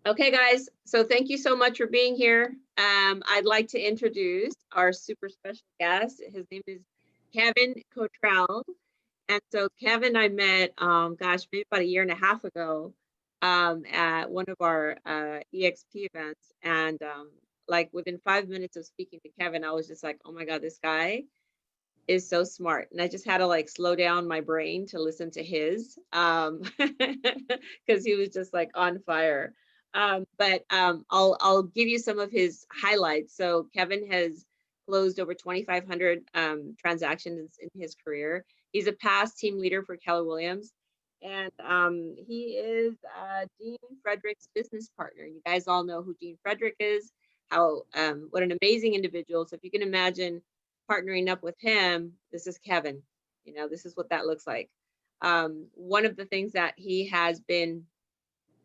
Okay, guys, so thank you so much for being here. I'd like to introduce our super special guest. His name is Kevin Cottrell. And so Kevin, I met, gosh, maybe about a year and a half ago at one of our EXP events. And like within 5 minutes of speaking to Kevin, I was just like, oh my God, this guy is so smart. And I just had to like slow down my brain to listen to his because he was just like on fire. But I'll give you some of his highlights. So Kevin has closed over 2,500 transactions in his career. He's a past team leader for Keller Williams, and he is Gene Frederick's business partner. You guys all know who Gene Frederick is. How what an amazing individual. So if you can imagine partnering up with him, this is Kevin. You know, this is what that looks like. One of the things that he has been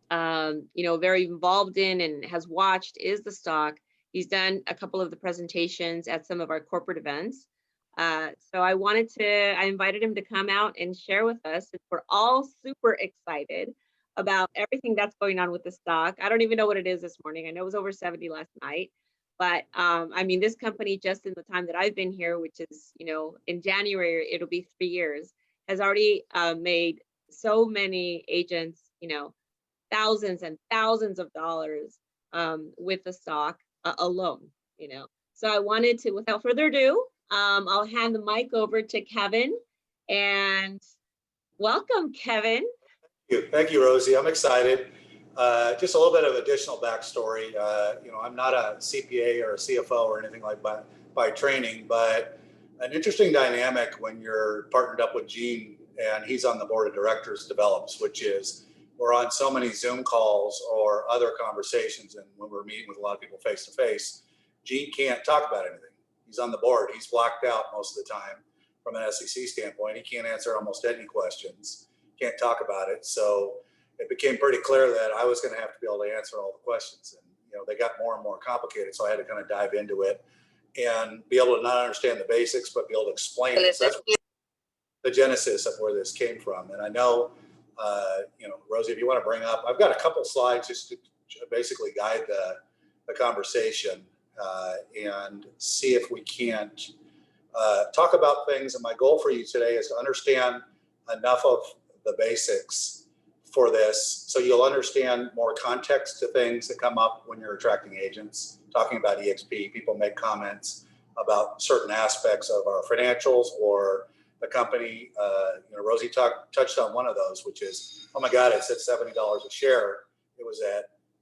very involved in and has watched is the stock. He's done a couple of the presentations at some of our corporate events. So I invited him to come out and share with us. We're all super excited about everything that's going on with the stock. I don't even know what it is this morning. I know it was over 70 last night. But I mean, this company, just in the time that I've been here, which is, in January, it'll be 3 years, has already made so many agents, thousands and thousands of dollars with the stock alone, So I wanted to, without further ado, I'll hand the mic over to Kevin, and welcome, Kevin. Thank you, Rosie. I'm excited. Just a little bit of additional backstory. I'm not a CPA or a CFO or anything like that by training, but an interesting dynamic when you're partnered up with Gene and he's on the board of directors develops, which is we're on so many Zoom calls or other conversations, and when we're meeting with a lot of people face to face, Gene can't talk about anything. He's on the board. He's blacked out most of the time from an SEC standpoint. He can't answer almost any questions. Can't talk about it. So it became pretty clear that I was going to have to be able to answer all the questions. And, they got more and more complicated. So I had to kind of dive into it and be able to not understand the basics, but be able to explain it. So that's the genesis of where this came from. And I know, Rosie, if you want to bring up, I've got a couple slides just to basically guide the conversation and see if we can't talk about things. And my goal for you today is to understand enough of the basics for this so you'll understand more context to things that come up when you're attracting agents. Talking about EXP, people make comments about certain aspects of our financials or the company. Rosie touched on one of those, which is, oh my God, it's at $70 a share. It was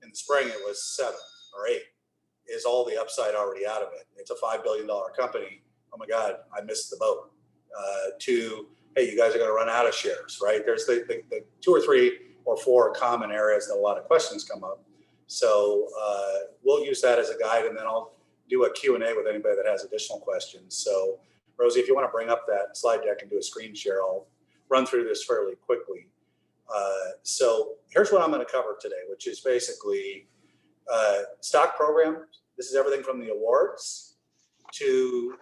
in the spring, it was 7 or 8. Is all the upside already out of it? It's a $5 billion company. Oh my God, I missed the boat. Hey, you guys are going to run out of shares, right? There's the 2 or 3 or 4 common areas that a lot of questions come up. So we'll use that as a guide, and then I'll do a Q&A with anybody that has additional questions. So Rosie, if you want to bring up that slide deck and do a screen share, I'll run through this fairly quickly. So here's what I'm going to cover today, which is basically stock program. This is everything from the awards to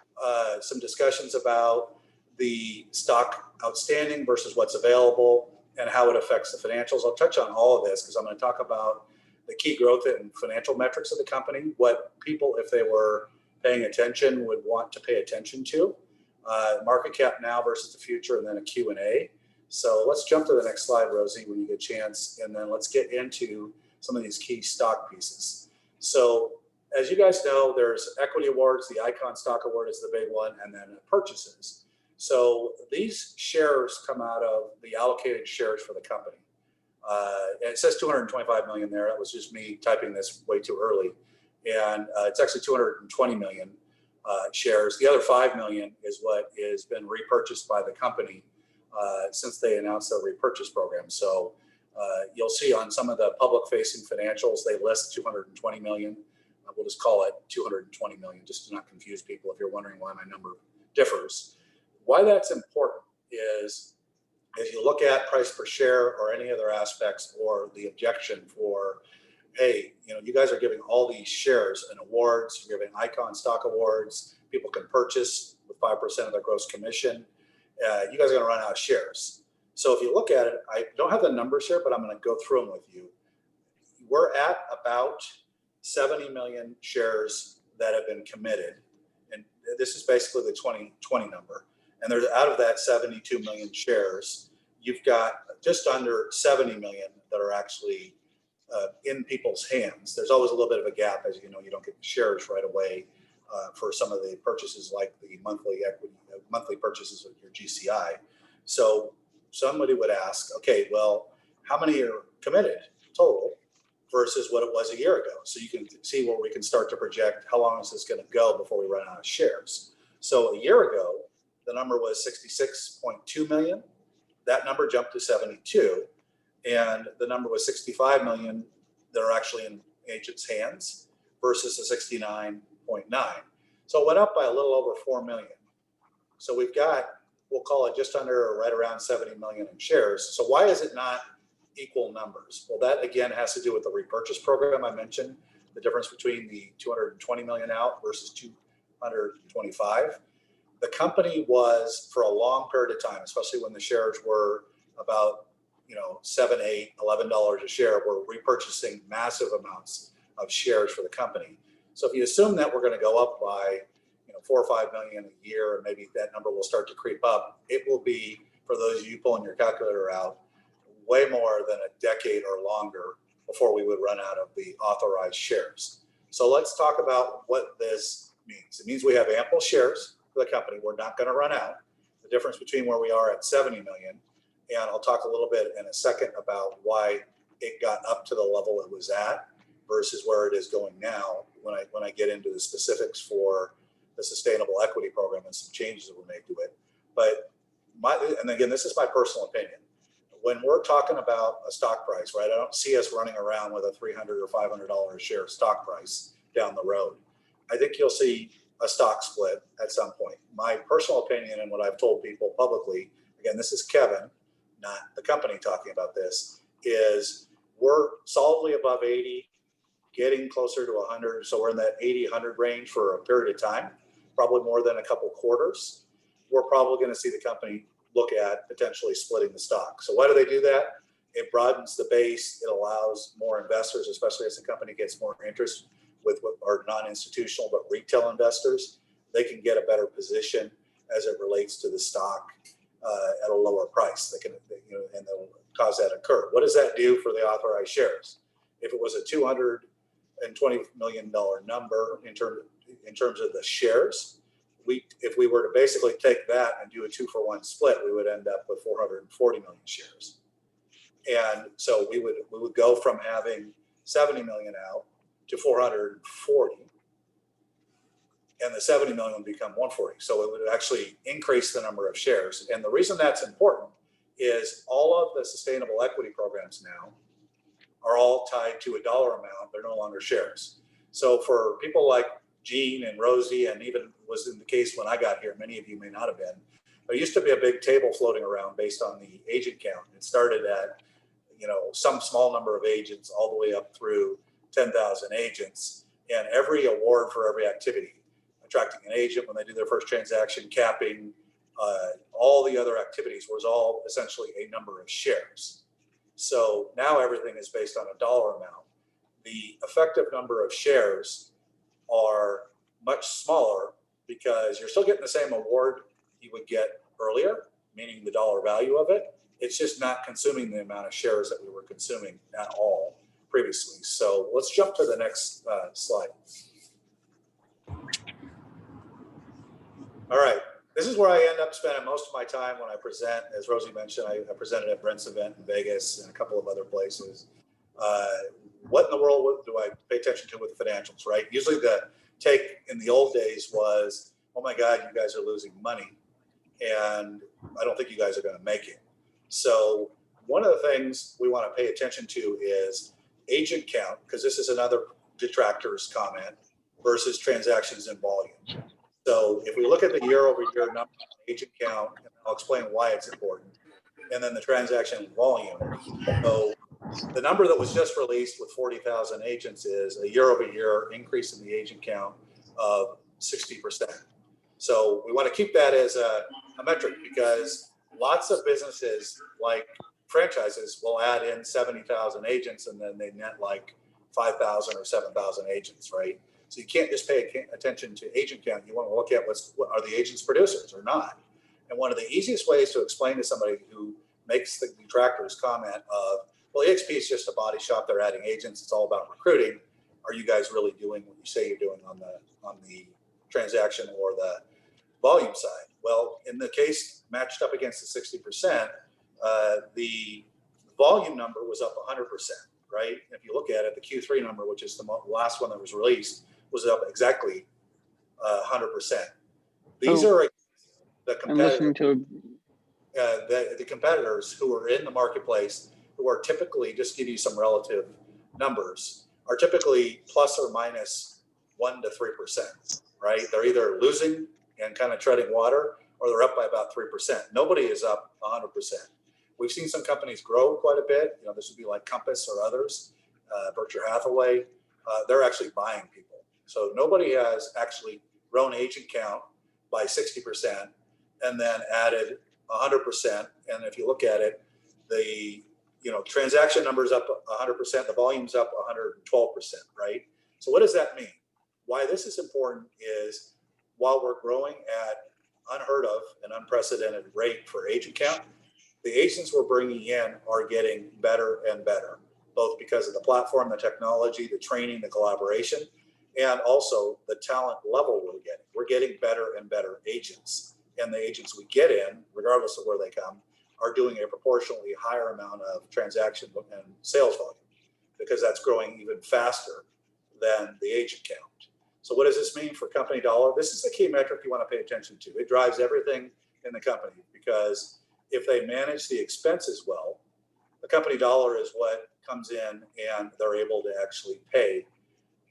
some discussions about the stock outstanding versus what's available and how it affects the financials. I'll touch on all of this because I'm going to talk about the key growth and financial metrics of the company, what people, if they were paying attention, would want to pay attention to, market cap now versus the future, and then a Q&A. So let's jump to the next slide, Rosie, when you get a chance, and then let's get into some of these key stock pieces. So as you guys know, there's equity awards. The Icon Stock Award is the big one, and then purchases. So these shares come out of the allocated shares for the company. And it says 225 million there. That was just me typing this way too early. And it's actually 220 million shares. The other 5 million is what has been repurchased by the company since they announced their repurchase program. So you'll see on some of the public-facing financials, they list 220 million. We'll just call it 220 million, just to not confuse people if you're wondering why my number differs. Why that's important is if you look at price per share or any other aspects or the objection for, hey, you guys are giving all these shares and awards, you're giving Icon Stock Awards, people can purchase with 5% of their gross commission. You guys are going to run out of shares. So if you look at it, I don't have the numbers here, but I'm going to go through them with you. we're at about 70 million shares that have been committed. And this is basically the 2020 number. And there's out of that 72 million shares, you've got just under 70 million that are actually in people's hands. There's always a little bit of a gap, as you know, you don't get the shares right away for some of the purchases like the monthly equity, monthly purchases of your GCI. So somebody would ask, okay, well, how many are committed total versus what it was a year ago? So you can see where we can start to project how long is this going to go before we run out of shares. So a year ago, the number was 66.2 million. That number jumped to 72. And the number was 65 million that are actually in agents' hands versus the 69.9. So it went up by a little over 4 million. So we've got, we'll call it just under or right around 70 million in shares. So why is it not equal numbers? Well, that again has to do with the repurchase program I mentioned, the difference between the 220 million out versus 225. The company was, for a long period of time, especially when the shares were about, $7, $8, $11 a share, we're repurchasing massive amounts of shares for the company. So if you assume that we're going to go up by 4 or 5 million a year, and maybe that number will start to creep up, it will be, for those of you pulling your calculator out, way more than a decade or longer before we would run out of the authorized shares. So let's talk about what this means. It means we have ample shares for the company. We're not going to run out. The difference between where we are at 70 million, and I'll talk a little bit in a second about why it got up to the level it was at versus where it is going now when I get into the specifics for the sustainable equity program and some changes that were made to it. But and again, this is my personal opinion. When we're talking about a stock price, right, I don't see us running around with a $300 or $500 a share stock price down the road. I think you'll see a stock split at some point. My personal opinion and what I've told people publicly, again, this is Kevin, not the company talking about this, is we're solidly above 80, getting closer to 100. So we're in that 80, 100 range for a period of time, probably more than a couple quarters. We're probably going to see the company look at potentially splitting the stock. So why do they do that? It broadens the base. It allows more investors, especially as the company gets more interest with what are non-institutional but retail investors. They can get a better position as it relates to the stock at a lower price. They can, and they'll cause that to occur. What does that do for the authorized shares? If it was a $220 million number in terms of the shares, if we were to basically take that and do a 2-for-1 split, we would end up with 440 million shares. And so we would go from having 70 million out to 440, and the 70 million would become 140. So it would actually increase the number of shares. And the reason that's important is all of the sustainable equity programs now are all tied to a dollar amount. They're no longer shares. So for people like Gene and Rosie, and even was in the case when I got here, many of you may not have been, there used to be a big table floating around based on the agent count. It started at, some small number of agents all the way up through 10,000 agents, and every award for every activity, attracting an agent when they do their first transaction, capping, all the other activities was all essentially a number of shares. So now everything is based on a dollar amount. The effective number of shares are much smaller because you're still getting the same award you would get earlier, meaning the dollar value of it. It's just not consuming the amount of shares that we were consuming at all previously. So let's jump to the next slide. All right, this is where I end up spending most of my time when I present. As Rosie mentioned, I presented at Brent's event in Vegas and a couple of other places. What in the world do I pay attention to with the financials, right? Usually the take in the old days was, oh my God, you guys are losing money and I don't think you guys are going to make it. So one of the things we want to pay attention to is agent count, because this is another detractor's comment, versus transactions and volume. So if we look at the year-over-year number of agent count, and I'll explain why it's important, and then the transaction volume. So the number that was just released with 40,000 agents is a year-over-year increase in the agent count of 60%. So we want to keep that as a metric, because lots of businesses like franchises will add in 70,000 agents and then they net like 5,000 or 7,000 agents, right? So you can't just pay attention to agent count. You want to look at what are the agents producers or not. And one of the easiest ways to explain to somebody who makes the detractors comment of, well, EXP is just a body shop, they're adding agents, it's all about recruiting. Are you guys really doing what you say you're doing on the transaction or the volume side? Well, in the case matched up against the 60%, the volume number was up 100%, right? If you look at it, the Q3 number, which is the last one that was released, was up exactly 100%. These are the competitors. The competitors who are in the marketplace, who are typically, just give you some relative numbers, are typically plus or minus 1 to 3%, right? They're either losing and kind of treading water, or they're up by about 3%. Nobody is up 100%. We've seen some companies grow quite a bit. You know, this would be like Compass or others, Berkshire Hathaway. They're actually buying people. So nobody has actually grown agent count by 60% and then added 100%. And if you look at it, the transaction numbers up 100%, the volume's up 112%, right? So what does that mean? Why this is important is while we're growing at unheard of and unprecedented rate for agent count, the agents we're bringing in are getting better and better, both because of the platform, the technology, the training, the collaboration, and also the talent level we're getting. We're getting better and better agents. And the agents we get in, regardless of where they come, are doing a proportionally higher amount of transaction and sales volume because that's growing even faster than the agent count. So what does this mean for company dollar? This is the key metric you want to pay attention to. It drives everything in the company because if they manage the expenses well, the company dollar is what comes in and they're able to actually pay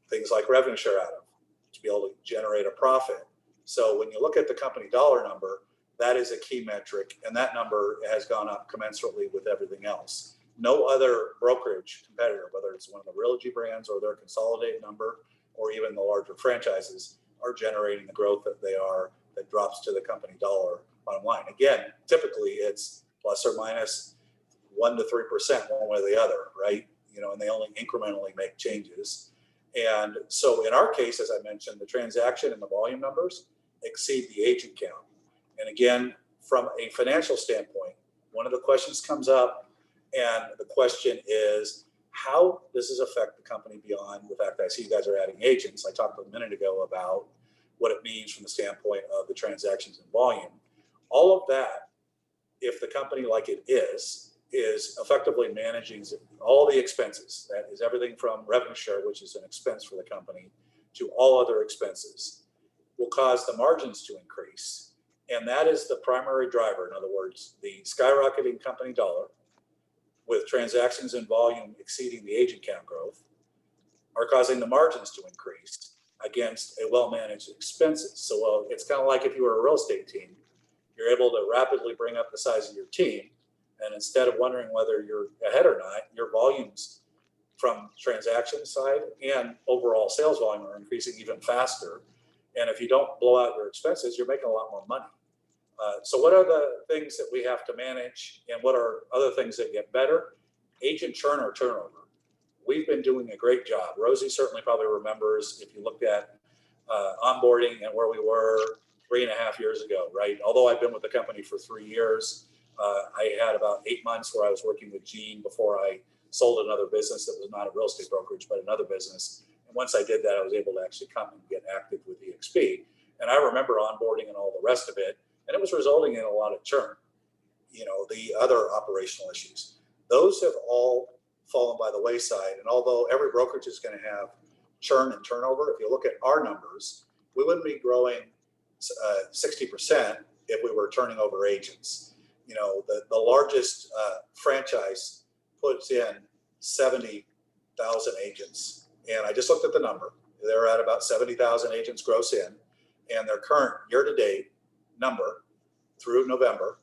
things like revenue share out of to be able to generate a profit. So when you look at the company dollar number, that is a key metric, and that number has gone up commensurately with everything else. No other brokerage competitor, whether it's one of the Realogy brands or their consolidated number, or even the larger franchises, are generating the growth that they are that drops to the company dollar bottom line. Again, typically it's plus or minus 1 to 3% one way or the other, right? And they only incrementally make changes. And so in our case, as I mentioned, the transaction and the volume numbers exceed the agent count. And again, from a financial standpoint, one of the questions comes up, and the question is, how does this affect the company beyond the fact that I see you guys are adding agents? I talked a minute ago about what it means from the standpoint of the transactions and volume. All of that, if the company like it is effectively managing all the expenses, that is everything from revenue share, which is an expense for the company, to all other expenses, will cause the margins to increase. And that is the primary driver. In other words, the skyrocketing company dollar with transactions and volume exceeding the agent count growth are causing the margins to increase against a well-managed expenses. So it's kind of like if you were a real estate team, you're able to rapidly bring up the size of your team. And instead of wondering whether you're ahead or not, your volumes from transaction side and overall sales volume are increasing even faster. And if you don't blow out your expenses, you're making a lot more money. So what are the things that we have to manage, and what are other things that get better? Agent churn or turnover. We've been doing a great job. Rosie certainly probably remembers if you looked at onboarding and where we were 3.5 years ago, right? Although I've been with the company for 3 years, I had about 8 months where I was working with Gene before I sold another business that was not a real estate brokerage, but another business. And once I did that, I was able to actually come and get active with EXP. And I remember onboarding and all the rest of it. And it was resulting in a lot of churn, the other operational issues. Those have all fallen by the wayside. And although every brokerage is going to have churn and turnover, if you look at our numbers, we wouldn't be growing 60% if we were turning over agents. The largest franchise puts in 70,000 agents. And I just looked at the number. They're at about 70,000 agents gross in. And their current year-to-date number through November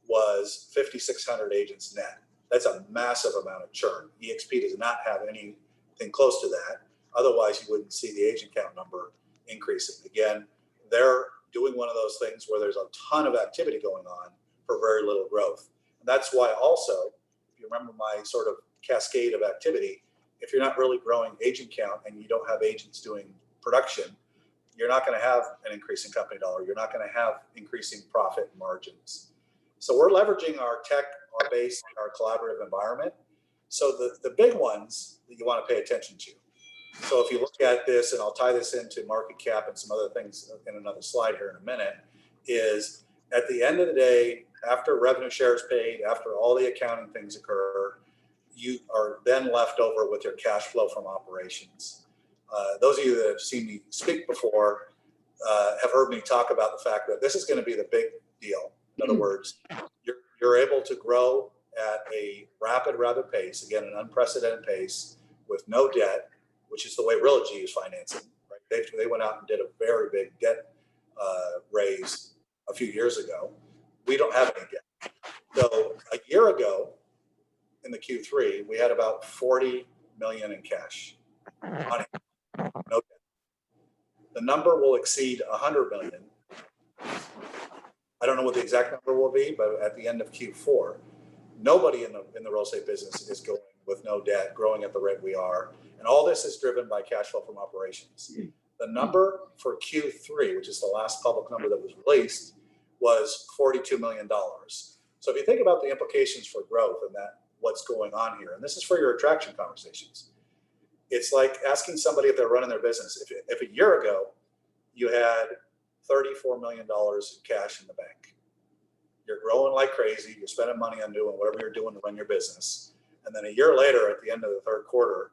was 5,600 agents net. That's a massive amount of churn. EXP does not have anything close to that. Otherwise, you wouldn't see the agent count number increasing. Again, they're doing one of those things where there's a ton of activity going on for very little growth. And that's why also you remember my sort of cascade of activity, if you're not really growing agent count and you don't have agents doing production, you're not going to have an increase in company dollar. You're not going to have increasing profit margins. So we're leveraging our tech, our base, our collaborative environment. So the big ones that you want to pay attention to. So if you look at this, and I'll tie this into market cap and some other things in another slide here in a minute, is at the end of the day, after revenue share is paid, after all the accounting things occur, you are then left over with your cash flow from operations. Those of you that have seen me speak before have heard me talk about the fact that this is going to be the big deal. In other words, you're able to grow at a rapid pace, again, an unprecedented pace with no debt, which is the way Realogy is financing. Right? They went out and did a very big debt raise a few years ago. We don't have any debt. So a year ago, in the Q3, we had about 40 million in cash. No debt. The number will exceed 100 million. I don't know what the exact number will be, but at the end of Q4, nobody in the real estate business is going with no debt, growing at the rate we are. And all this is driven by cash flow from operations. The number for Q3, which is the last public number that was released, was $42 million. So if you think about the implications for growth and that what's going on here, and this is for your attraction conversations, it's like asking somebody if they're running their business. If a year ago you had $34 million in cash in the bank, you're growing like crazy, you're spending money on doing whatever you're doing to run your business, and then a year later at the end of the third quarter,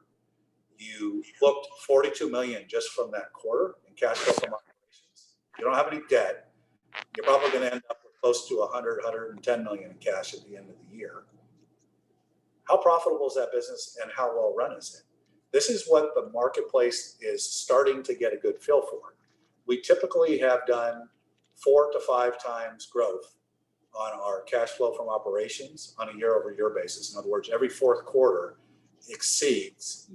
you booked 42 million just from that quarter in cash flow from operations. You don't have any debt. You're probably going to end up with close to 110 million in cash at the end of the year. How profitable is that business and how well run is it? This is what the marketplace is starting to get a good feel for. We typically have done 4 to 5 times growth on our cash flow from operations on a year-over-year basis. In other words, every fourth quarter exceeds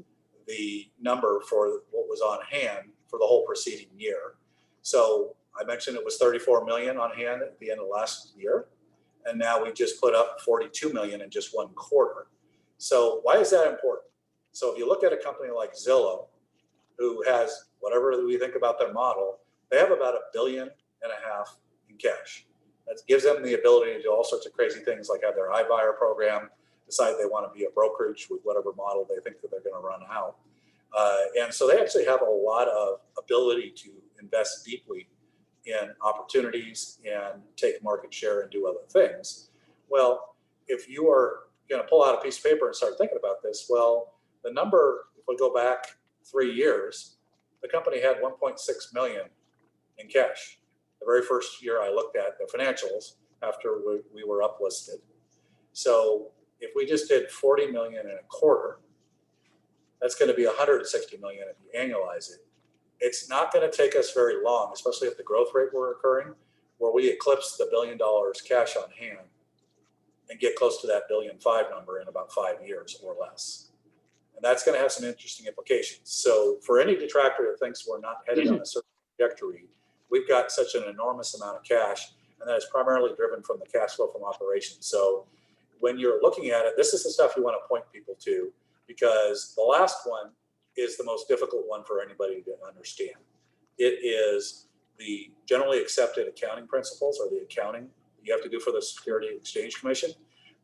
the number for what was on hand for the whole preceding year. So I mentioned it was 34 million on hand at the end of last year, and now we just put up 42 million in just one quarter. So why is that important? So if you look at a company like Zillow, who has whatever we think about their model, they have about $1.5 billion in cash. That gives them the ability to do all sorts of crazy things, like have their iBuyer program, decide they want to be a brokerage with whatever model they think that they're going to run out. And so they actually have a lot of ability to invest deeply in opportunities and take market share and do other things. Well, if you are going to pull out a piece of paper and start thinking about this, well, the number, if we go back 3 years, the company had 1.6 million in cash. The very first year I looked at the financials after we were uplisted. So if we just did 40 million in a quarter, that's going to be 160 million if you annualize it. It's not going to take us very long, especially if the growth rate were occurring, where we eclipse the $1 billion cash on hand and get close to that $1.5 billion number in about 5 years or less. And that's going to have some interesting implications. So for any detractor that thinks we're not headed on a certain trajectory, we've got such an enormous amount of cash, and that is primarily driven from the cash flow from operations. So when you're looking at it, this is the stuff you want to point people to, because the last one is the most difficult one for anybody to understand. It is the generally accepted accounting principles, or the accounting you have to do for the Security Exchange Commission.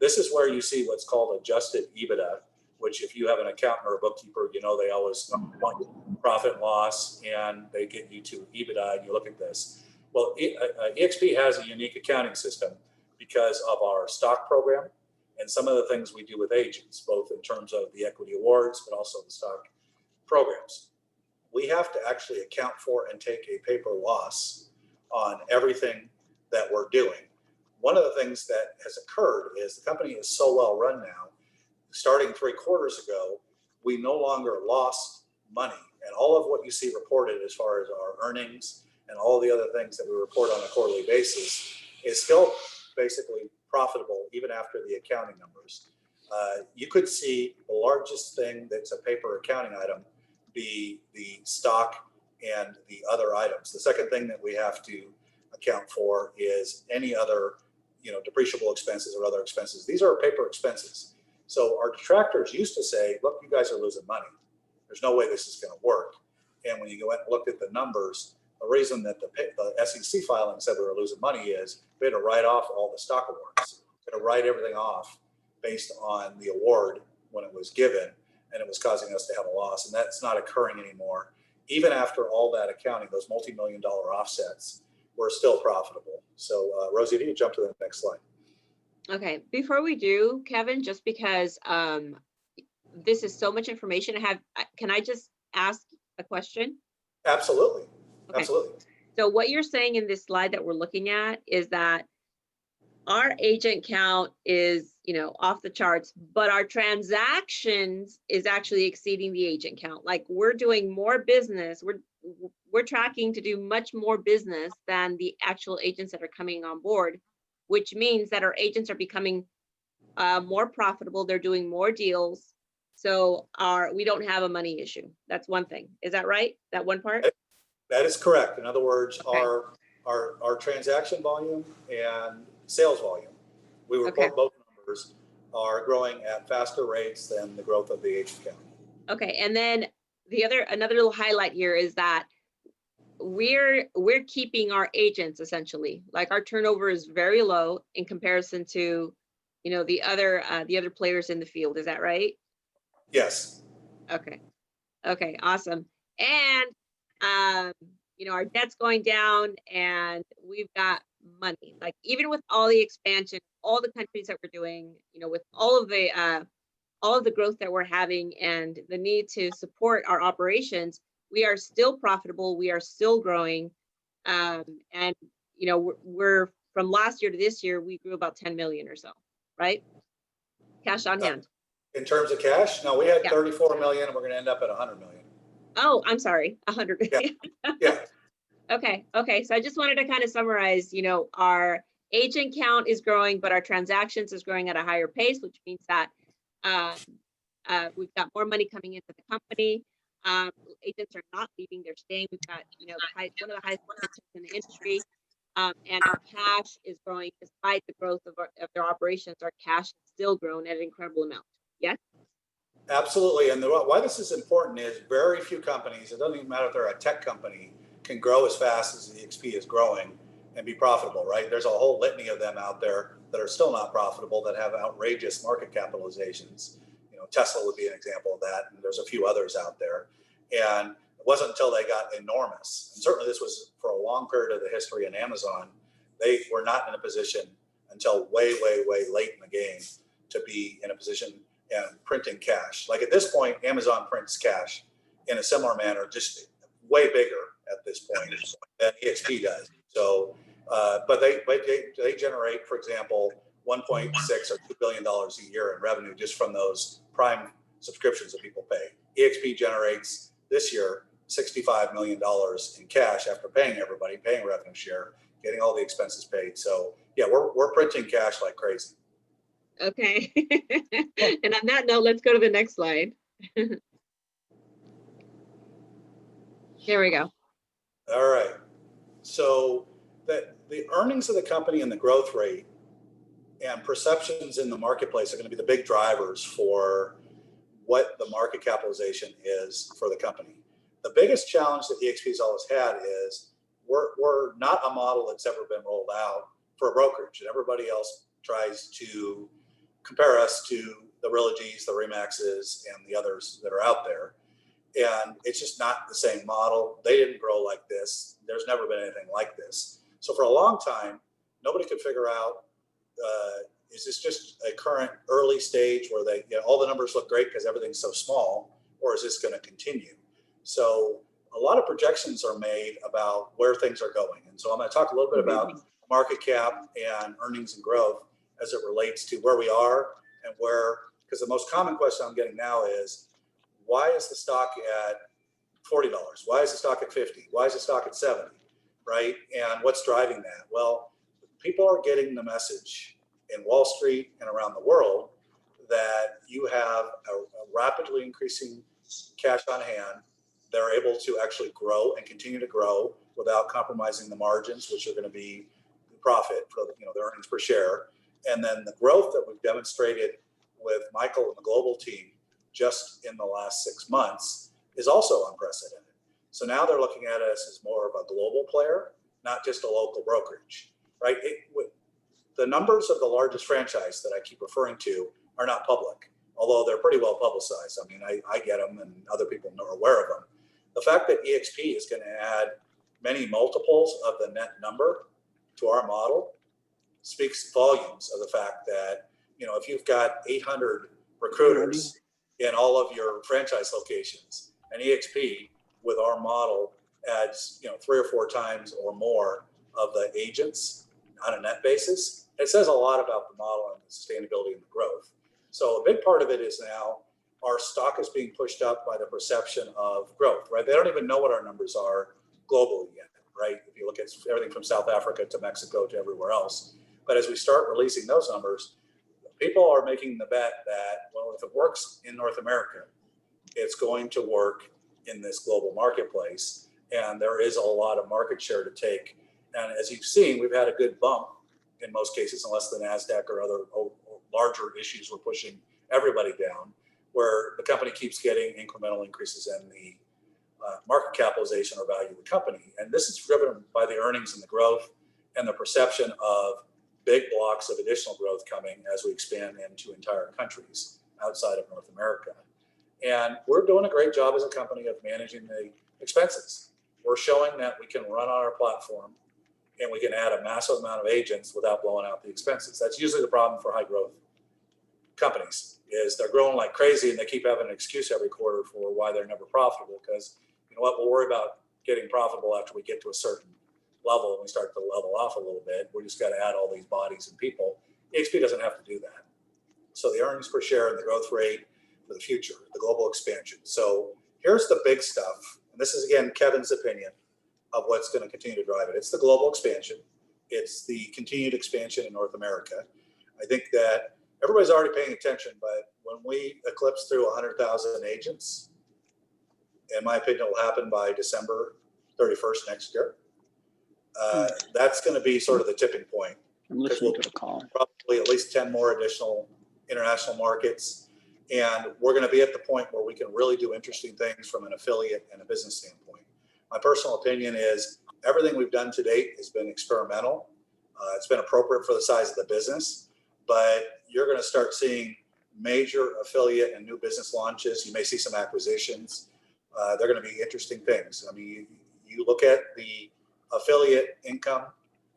This is where you see what's called adjusted EBITDA, which if you have an accountant or a bookkeeper, you know they always want profit and loss, and they get you to EBITDA, and you look at this. Well, EXP has a unique accounting system because of our stock program and some of the things we do with agents, both in terms of the equity awards, but also the stock programs. We have to actually account for and take a paper loss on everything that we're doing. One of the things that has occurred is the company is so well run now. Starting 3 quarters ago, we no longer lost money, and all of what you see reported as far as our earnings and all the other things that we report on a quarterly basis is still basically profitable even after the accounting numbers. You could see the largest thing that's a paper accounting item be the stock and the other items. The second thing that we have to account for is any other, depreciable expenses or other expenses. These are paper expenses. So our detractors used to say, look, you guys are losing money. There's no way this is going to work. And when you go and looked at the numbers, the reason that the SEC filing said we were losing money is we had to write off all the stock awards. We had to write everything off based on the award when it was given, and it was causing us to have a loss. And that's not occurring anymore. Even after all that accounting, those multi-million-dollar offsets, we're still profitable. So Rosie, if you could jump to the next slide. Okay, before we do, Kevin, just because this is so much information, can I just ask a question? Absolutely. Okay. Absolutely. So what you're saying in this slide that we're looking at is that our agent count is, off the charts, but our transactions is actually exceeding the agent count. Like we're doing more business. We're tracking to do much more business than the actual agents that are coming on board, which means that our agents are becoming more profitable. They're doing more deals. So we don't have a money issue. That's one thing. Is that right? That one part? That is correct. In other words, Okay. our transaction volume and sales volume, we report both numbers, are growing at faster rates than the growth of the agent count. Okay, and then another little highlight here is that we're keeping our agents essentially. Like our turnover is very low in comparison to, the other players in the field. Is that right? Yes. Okay, awesome. And our debt's going down and we've got money. Like even with all the expansion, all the countries that we're doing, with all of the growth that we're having and the need to support our operations, we are still profitable. We are still growing. And we're from last year to this year, we grew about 10 million or so, right? Cash on hand. In terms of cash, no, we had 34 million and we're going to end up at 100 million. Oh, I'm sorry, 100. Yeah. Okay. So I just wanted to kind of summarize, our agent count is growing, but our transactions is growing at a higher pace, which means that we've got more money coming into the company. Agents are not leaving; they're staying. We've got, one of the highest retentions in the industry, and our cash is growing despite the growth of their operations. Our cash has still grown at an incredible amount. Yes. Absolutely. And why this is important is very few companies, it doesn't even matter if they're a tech company, can grow as fast as the EXP is growing and be profitable, right? There's a whole litany of them out there that are still not profitable, that have outrageous market capitalizations. Tesla would be an example of that, and there's a few others out there. And it wasn't until they got enormous, and certainly this was for a long period of the history in Amazon, they were not in a position until way, way, way late in the game to be in a position and printing cash. Like at this point, Amazon prints cash in a similar manner, just way bigger at this point than EXP does. So, but they generate, for example, 1.6 or $2 billion a year in revenue just from those Prime subscriptions that people pay. EXP generates this year $65 million in cash after paying everybody, paying revenue share, getting all the expenses paid. So yeah, we're printing cash like crazy. Okay. And on that note, let's go to the next slide. Here we go. All right. So the earnings of the company and the growth rate and perceptions in the marketplace are going to be the big drivers for what the market capitalization is for the company. The biggest challenge that EXP's always had is we're not a model that's ever been rolled out for a brokerage, and everybody else tries to compare us to the Realogies, the Remaxes, and the others that are out there. And it's just not the same model. They didn't grow like this. There's never been anything like this. So for a long time, nobody could figure out, is this just a current early stage where all the numbers look great because everything's so small, or is this going to continue? So a lot of projections are made about where things are going. And so I'm going to talk a little bit about market cap and earnings and growth as it relates to where we are and because the most common question I'm getting now is, why is the stock at $40? Why is the stock at 50? Why is the stock at 70? Right? And what's driving that? Well, people are getting the message in Wall Street and around the world that you have a rapidly increasing cash on hand. They're able to actually grow and continue to grow without compromising the margins, which are going to be the profit for the earnings per share. And then the growth that we've demonstrated with Michael and the global team just in the last 6 months is also unprecedented. So now they're looking at us as more of a global player, not just a local brokerage, right? The numbers of the largest franchise that I keep referring to are not public, although they're pretty well publicized. I mean, I get them and other people are aware of them. The fact that EXP is going to add many multiples of the net number to our model speaks volumes of the fact that, if you've got 800 recruiters in all of your franchise locations, and EXP with our model adds, 3 or 4 times or more of the agents on a net basis, it says a lot about the model and the sustainability and the growth. So a big part of it is now our stock is being pushed up by the perception of growth, right? They don't even know what our numbers are globally yet, right? If you look at everything from South Africa to Mexico to everywhere else. But as we start releasing those numbers, people are making the bet that, well, if it works in North America, it's going to work in this global marketplace. And there is a lot of market share to take. And as you've seen, we've had a good bump in most cases, unless the NASDAQ or other larger issues were pushing everybody down, where the company keeps getting incremental increases in the market capitalization or value of the company. And this is driven by the earnings and the growth and the perception of big blocks of additional growth coming as we expand into entire countries outside of North America. And we're doing a great job as a company of managing the expenses. We're showing that we can run on our platform and we can add a massive amount of agents without blowing out the expenses. That's usually the problem for high growth companies, is they're growing like crazy and they keep having an excuse every quarter for why they're never profitable, because you know what, we'll worry about getting profitable after we get to a certain level and we start to level off a little bit. We just got to add all these bodies and people. EXP doesn't have to do that. So the earnings per share and the growth rate for the future, the global expansion. So here's the big stuff. And this is, again, Kevin's opinion of what's going to continue to drive it. It's the global expansion. It's the continued expansion in North America. I think that everybody's already paying attention, but when we eclipse through 100,000 agents, in my opinion, it will happen by December 31st next year. That's going to be sort of the tipping point. I'm listening to the call. Probably at least 10 more additional international markets. And we're going to be at the point where we can really do interesting things from an affiliate and a business standpoint. My personal opinion is everything we've done to date has been experimental. It's been appropriate for the size of the business, but you're going to start seeing major affiliate and new business launches. You may see some acquisitions. They're going to be interesting things. I mean, you look at the affiliate income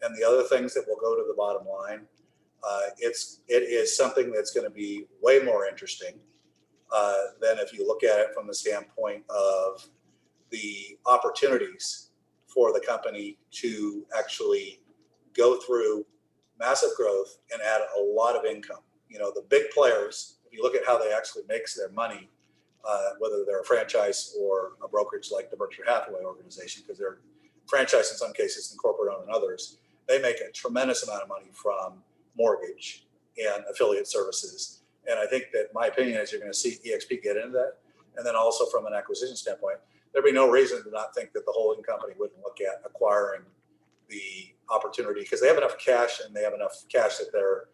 and the other things that will go to the bottom line. It is something that's going to be way more interesting than if you look at it from the standpoint of the opportunities for the company to actually go through massive growth and add a lot of income. You know, the big players, if you look at how they actually make their money, whether they're a franchise or a brokerage like the Berkshire Hathaway organization, because they're franchised in some cases and corporate owned in others, they make a tremendous amount of money from mortgage and affiliate services. And I think that my opinion is you're going to see EXP get into that. And then also from an acquisition standpoint, there'd be no reason to not think that the holding company wouldn't look at acquiring the opportunity, because they have enough cash and they have enough cash that they're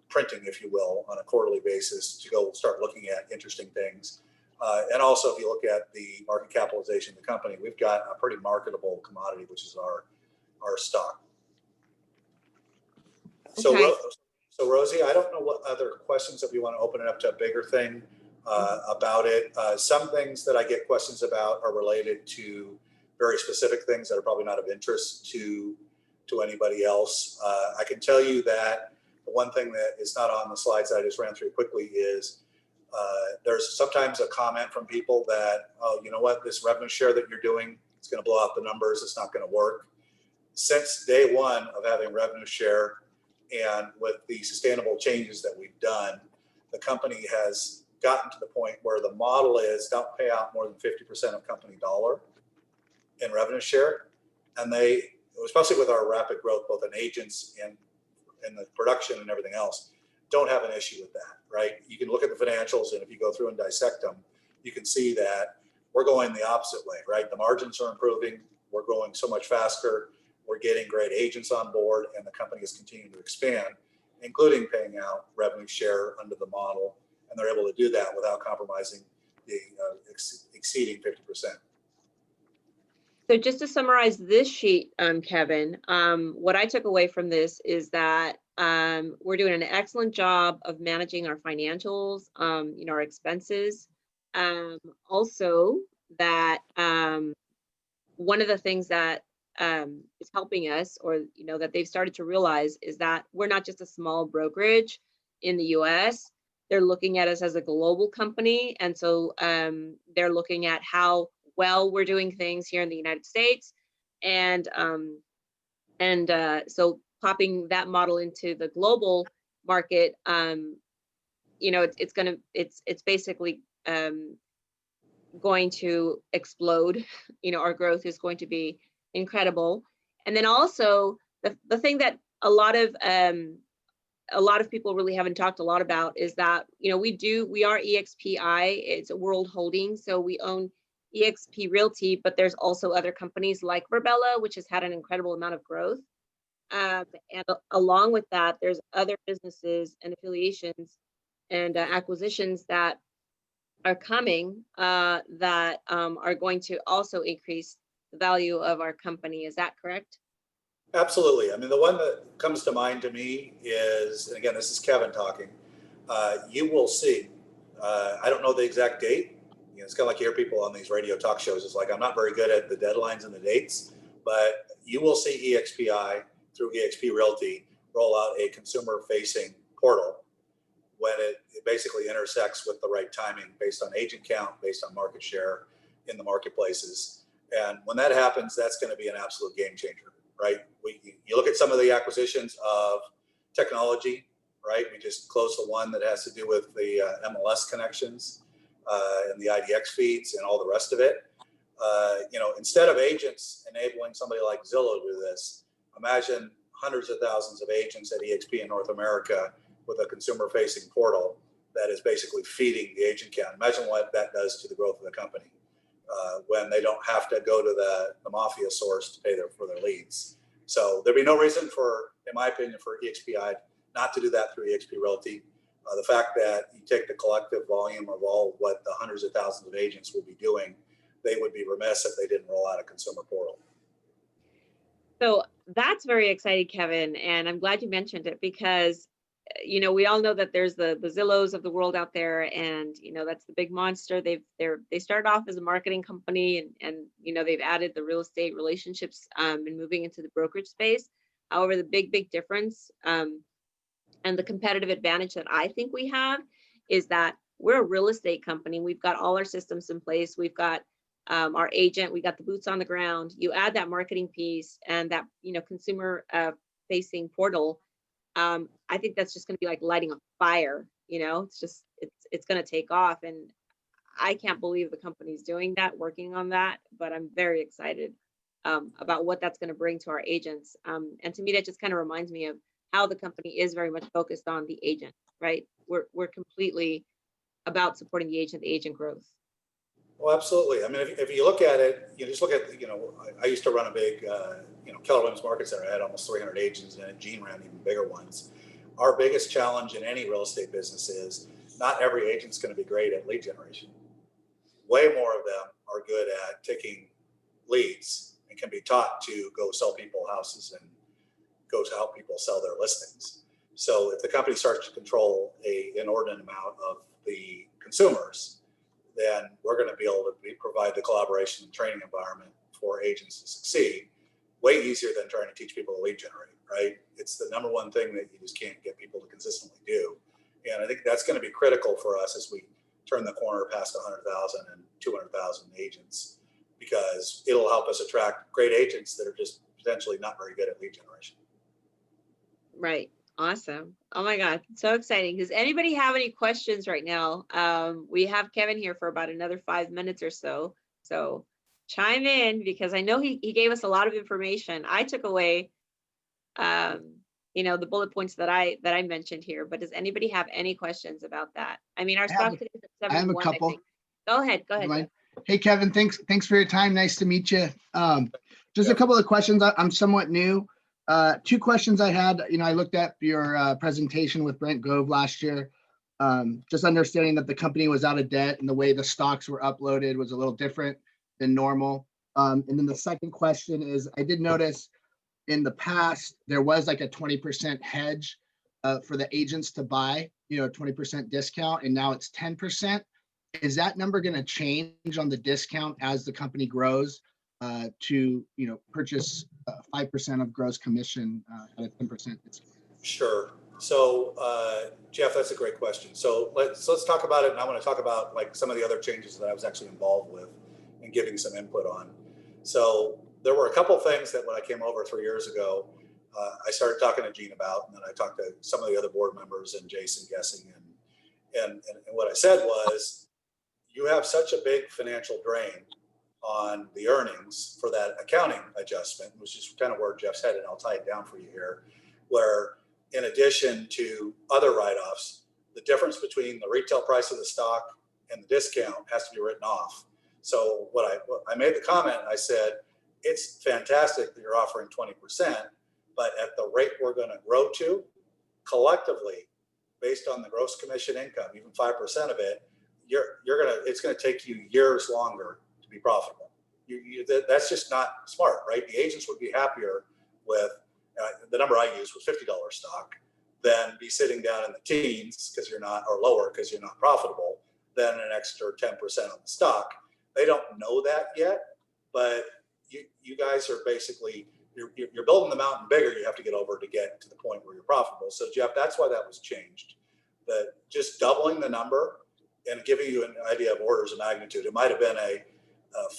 printing, if you will, on a quarterly basis to go start looking at interesting things. And also, if you look at the market capitalization of the company, we've got a pretty marketable commodity, which is our stock. Okay. So Rosie, I don't know what other questions, if you want to open it up to a bigger thing about it. Some things that I get questions about are related to very specific things that are probably not of interest to anybody else. I can tell you that the one thing that is not on the slides that I just ran through quickly is there's sometimes a comment from people that, oh, you know what, this revenue share that you're doing, it's going to blow out the numbers. It's not going to work. Since day one of having revenue share and with the sustainable changes that we've done, the company has gotten to the point where the model is don't pay out more than 50% of company dollar in revenue share. And they, especially with our rapid growth, both in agents and in the production and everything else, don't have an issue with that, right? You can look at the financials, and if you go through and dissect them, you can see that we're going the opposite way, right? The margins are improving. We're growing so much faster. We're getting great agents on board, and the company is continuing to expand, including paying out revenue share under the model and they're able to do that without compromising the exceeding 50%. So just to summarize this sheet, Kevin, what I took away from this is that we're doing an excellent job of managing our financials, our expenses. Also, that one of the things that is helping us, or that they've started to realize, is that we're not just a small brokerage in the U.S. They're looking at us as a global company, and so they're looking at how well we're doing things here in the United States, and so popping that model into the global market, it's basically going to explode. Our growth is going to be incredible. And then also the thing that a lot of people really haven't talked a lot about is that we are EXPI. It's a world holding, so we own EXP Realty, but there's also other companies like Verbella, which has had an incredible amount of growth. And along with that, there's other businesses and affiliations and acquisitions that are coming that are going to also increase the value of our company. Is that correct? Absolutely. I mean, the one that comes to mind to me is, and again, this is Kevin talking, you will see, I don't know the exact date. It's kind of like you hear people on these radio talk shows. It's like, I'm not very good at the deadlines and the dates, but you will see EXPI through EXP Realty roll out a consumer-facing portal when it basically intersects with the right timing based on agent count, based on market share in the marketplaces. And when that happens, that's going to be an absolute game changer, right? You look at some of the acquisitions of technology, right? We just closed the one that has to do with the MLS connections and the IDX feeds and all the rest of it. Instead of agents enabling somebody like Zillow to do this, imagine hundreds of thousands of agents at EXP in North America with a consumer-facing portal that is basically feeding the agent count. Imagine what that does to the growth of the company when they don't have to go to the mafia source to pay for their leads. So there'd be no reason in my opinion, for EXPI not to do that through EXP Realty. The fact that you take the collective volume of all what the hundreds of thousands of agents will be doing, they would be remiss if they didn't roll out a consumer portal. So that's very exciting, Kevin, and I'm glad you mentioned it because we all know that there's the Zillows of the world out there, and that's the big monster. They started off as a marketing company, and they've added the real estate relationships and moving into the brokerage space. However, the big difference and the competitive advantage that I think we have is that we're a real estate company. We've got all our systems in place. We've got our agent. We got the boots on the ground. You add that marketing piece and that consumer facing portal. I think that's just going to be like lighting a fire. It's going to take off, and I can't believe the company's doing that, working on that. But I'm very excited about what that's going to bring to our agents. And to me, that just kind of reminds me of how the company is very much focused on the agent, right? We're completely about supporting the agent growth. Well, absolutely. I mean, if you look at it, you just look at, I used to run a big, Keller Williams Market Center. I had almost 300 agents in it. Gene ran even bigger ones. Our biggest challenge in any real estate business is not every agent's going to be great at lead generation. Way more of them are good at taking leads and can be taught to go sell people houses and go to help people sell their listings. So if the company starts to control an inordinate amount of the consumers, then we're going to be able to provide the collaboration and training environment for agents to succeed way easier than trying to teach people to lead generate, right? It's the number one thing that you just can't get people to consistently do. And I think that's going to be critical for us as we turn the corner past 100,000 and 200,000 agents, because it'll help us attract great agents that are just potentially not very good at lead generation. Right. Awesome. Oh my God. So exciting. Does anybody have any questions right now? We have Kevin here for about another 5 minutes or so. So chime in, because I know he gave us a lot of information. I took away, the bullet points that I mentioned here, but does anybody have any questions about that? I mean, our stock today is at 71. I have a couple. Go ahead. Jeff. Hey, Kevin, thanks for your time. Nice to meet you. Just a couple of questions. I'm somewhat new. Two questions I had. I looked at your presentation with Brent Gove last year. Just understanding that the company was out of debt and the way the stocks were uploaded was a little different than normal. And then the second question is, I did notice in the past, there was like a 20% hedge for the agents to buy, 20% discount, and now it's 10%. Is that number going to change on the discount as the company grows to, purchase 5% of gross commission at a 10% discount? Sure. So, Jeff, that's a great question. So let's talk about it. And I want to talk about like some of the other changes that I was actually involved with and giving some input on. So there were a couple of things that when I came over 3 years ago, I started talking to Gene about, and then I talked to some of the other board members and Jason Guessing. And what I said was, you have such a big financial drain on the earnings for that accounting adjustment, which is kind of where Jeff's headed. I'll tie it down for you here, where in addition to other write-offs, the difference between the retail price of the stock and the discount has to be written off. So I made the comment, I said, it's fantastic that you're offering 20%, but at the rate we're going to grow to, collectively, based on the gross commission income, even 5% of it, it's going to take you years longer to be profitable. That's just not smart, right? The agents would be happier with the number I used was $50 stock, than be sitting down in the teens because you're not, or lower because you're not profitable, than an extra 10% on the stock. They don't know that yet, but you guys are basically, you're building the mountain bigger. You have to get over to get to the point where you're profitable. So Jeff, that's why that was changed. That just doubling the number and giving you an idea of orders of magnitude. It might have been a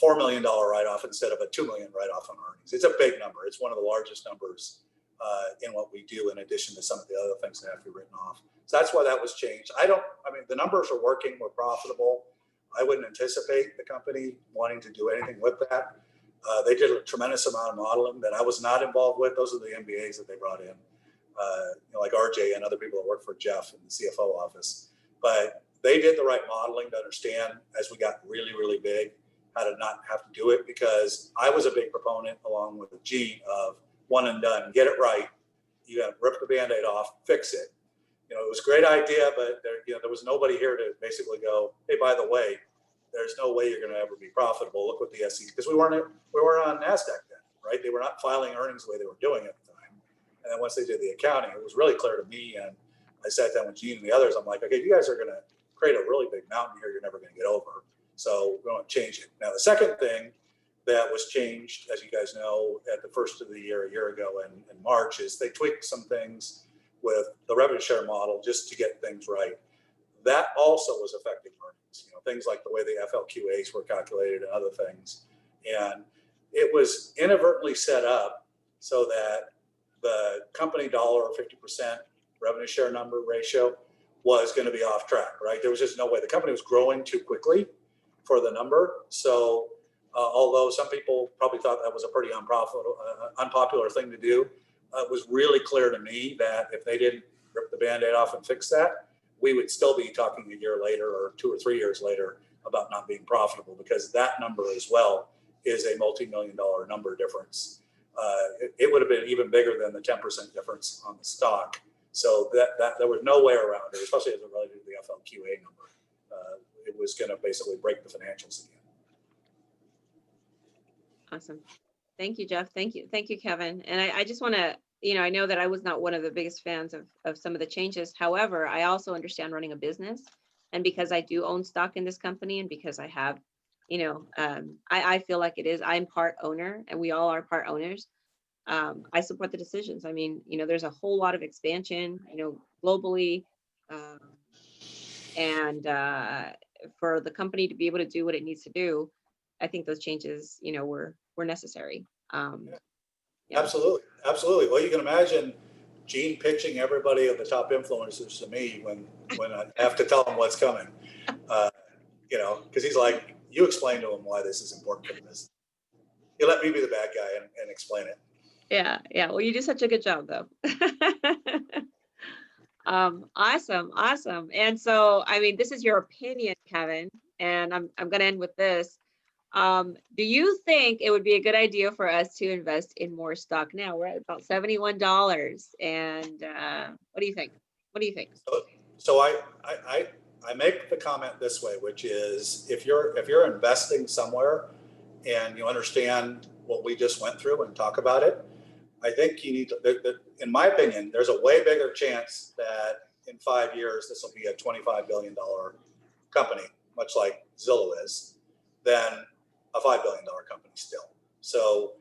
$4 million write-off instead of a $2 million write-off on earnings. It's a big number. It's one of the largest numbers in what we do, in addition to some of the other things that have to be written off. So that's why that was changed. The numbers are working. We're profitable. I wouldn't anticipate the company wanting to do anything with that. They did a tremendous amount of modeling that I was not involved with. Those are the MBAs that they brought in, like RJ and other people that work for Jeff in the CFO office. But they did the right modeling to understand as we got really, really big, how to not have to do it, because I was a big proponent, along with Gene, of one and done, get it right. You got to rip the Band-Aid off, fix it. It was a great idea, but there was nobody here to basically go, hey, by the way, there's no way you're going to ever be profitable. Look what the SEC, because we weren't on NASDAQ then, right? They were not filing earnings the way they were doing at the time. And then once they did the accounting, it was really clear to me. And I sat down with Gene and the others. I'm like, okay, you guys are going to create a really big mountain here you're never going to get over. So we're going to change it. Now, the second thing that was changed, as you guys know, at the first of the year, a year ago in March, is they tweaked some things with the revenue share model just to get things right. That also was affecting earnings, things like the way the FLQAs were calculated and other things. And it was inadvertently set up so that the company dollar or 50% revenue share number ratio was going to be off track, right? There was just no way. The company was growing too quickly for the number. So although some people probably thought that was a pretty unpopular thing to do, it was really clear to me that if they didn't rip the Band-Aid off and fix that, we would still be talking a year later or 2 or 3 years later about not being profitable, because that number as well is a multi-million-dollar number difference. It would have been even bigger than the 10% difference on the stock. So that there was no way around it, especially as it related to the FLQA number. It was going to basically break the financials again. Awesome. Thank you, Jeff. Thank you, Kevin. And I just want to, I know that I was not one of the biggest fans of some of the changes. However, I also understand running a business, and because I do own stock in this company, and because I have, I feel like I'm part owner, and we all are part owners. I support the decisions. I mean, there's a whole lot of expansion, globally, and for the company to be able to do what it needs to do, I think those changes, were necessary. Yeah. Absolutely. Well, you can imagine Gene pitching everybody of the top influencers to me when I have to tell them what's coming, because he's like, you explain to him why this is important for the business. You let me be the bad guy and explain it. Yeah. Well, you do such a good job, though. Awesome. And so, this is your opinion, Kevin, and I'm going to end with this. Do you think it would be a good idea for us to invest in more stock now? We're at about $71. And what do you think? So I make the comment this way, which is if you're investing somewhere and you understand what we just went through and talk about it, I think you need to, in my opinion, there's a way bigger chance that in 5 years, this will be a $25 billion company, much like Zillow is, than a $5 billion company still. So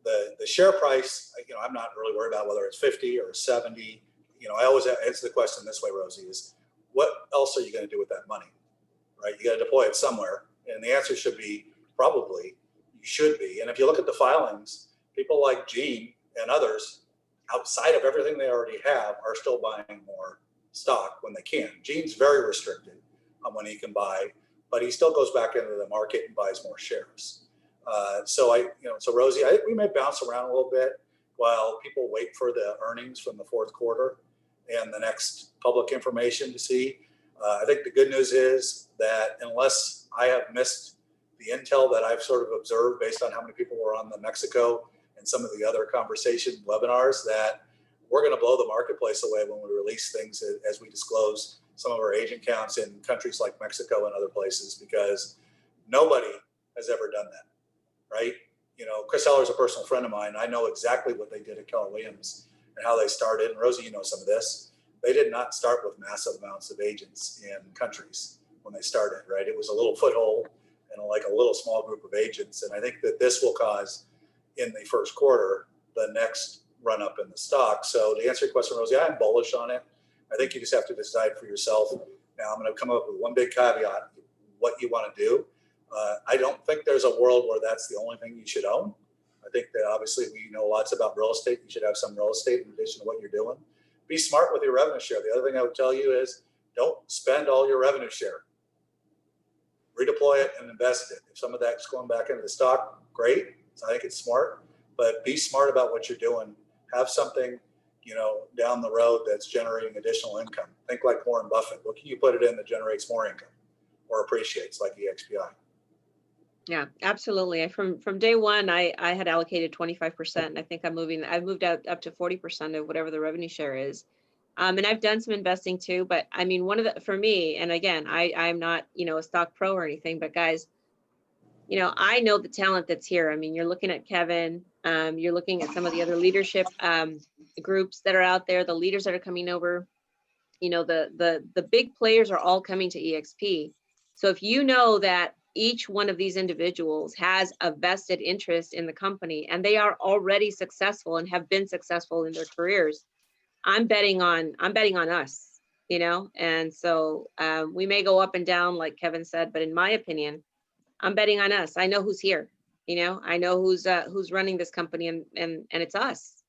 the share price, I'm not really worried about whether it's 50 or 70. I always answer the question this way, Rosie, is what else are you going to do with that money, right? You got to deploy it somewhere. And the answer should be probably you should be. And if you look at the filings, people like Gene and others outside of everything they already have are still buying more stock when they can. Gene's very restricted on when he can buy, but he still goes back into the market and buys more shares. So Rosie, I think we may bounce around a little bit while people wait for the earnings from the fourth quarter and the next public information to see. I think the good news is that unless I have missed the intel that I've sort of observed based on how many people were on the Mexico and some of the other conversation webinars, that we're going to blow the marketplace away when we release things as we disclose some of our agent counts in countries like Mexico and other places, because nobody has ever done that, right? Chris Heller is a personal friend of mine. I know exactly what they did at Keller Williams and how they started. And Rosie, you know some of this. They did not start with massive amounts of agents in countries when they started, right? It was a little foothold and like a little small group of agents. And I think that this will cause, in the first quarter, the next run up in the stock. So to answer your question, Rosie, I'm bullish on it. I think you just have to decide for yourself. Now I'm going to come up with one big caveat, what you want to do. I don't think there's a world where that's the only thing you should own. I think that obviously we know lots about real estate. You should have some real estate in addition to what you're doing. Be smart with your revenue share. The other thing I would tell you is don't spend all your revenue share. Redeploy it and invest it. If some of that's going back into the stock, great. So I think it's smart, but be smart about what you're doing. Have something, down the road that's generating additional income. Think like Warren Buffett. What can you put it in that generates more income or appreciates, like EXPI? Yeah, absolutely. From day one, I had allocated 25%, and I think I've moved out up to 40% of whatever the revenue share is. And I've done some investing too, but I mean, for me, and again, I'm not, a stock pro or anything, but guys, I know the talent that's here. I mean, you're looking at Kevin, you're looking at some of the other leadership groups that are out there, the leaders that are coming over, the big players are all coming to EXP. So if you know that each one of these individuals has a vested interest in the company and they are already successful and have been successful in their careers, I'm betting on us, and so we may go up and down like Kevin said, but in my opinion, I'm betting on us. I know who's here, I know who's running this company, and it's us,